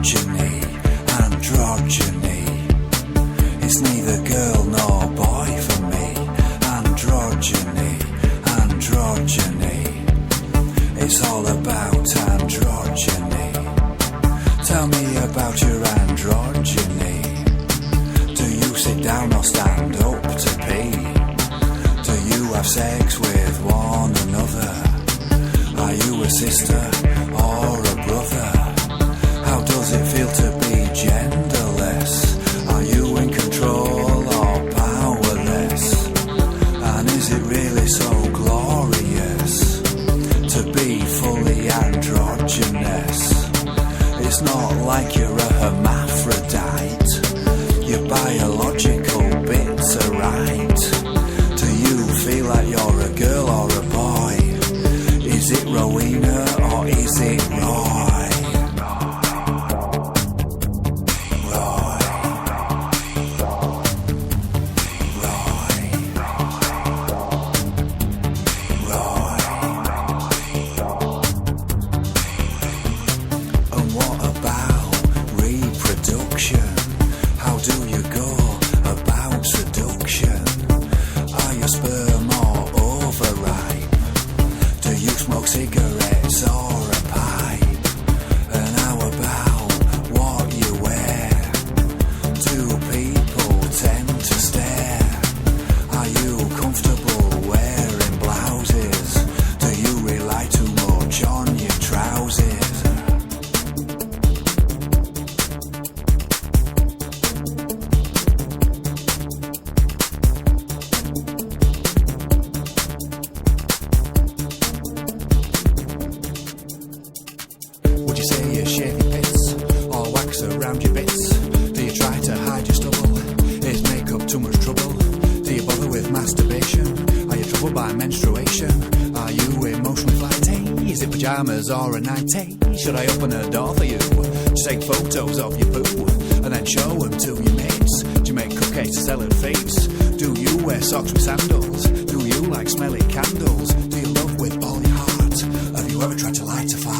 Misogyny, androgyny. It's neither girl nor boy for me. Androgyny, androgyny. It's all about androgyny. Tell me about your androgyny. Do you sit down or stand up to pee? Do you have sex with one another? Are you a sister or a brother? How does it feel to be genderless? Are you in control or powerless? And is it really so glorious to be fully androgynous? It's not like you're a hermaphrodite. Your biological bits are right. Do you feel like you're a girl or a boy? Is it Rowena or is it Roy? Or a nightie? Should I open a door for you? Just take photos of your poo and then show them to your mates. Do you make cupcakes to sell at feasts? Do you wear socks with sandals? Do you like smelly candles? Do you love with all your heart? Have you ever tried to light a fire?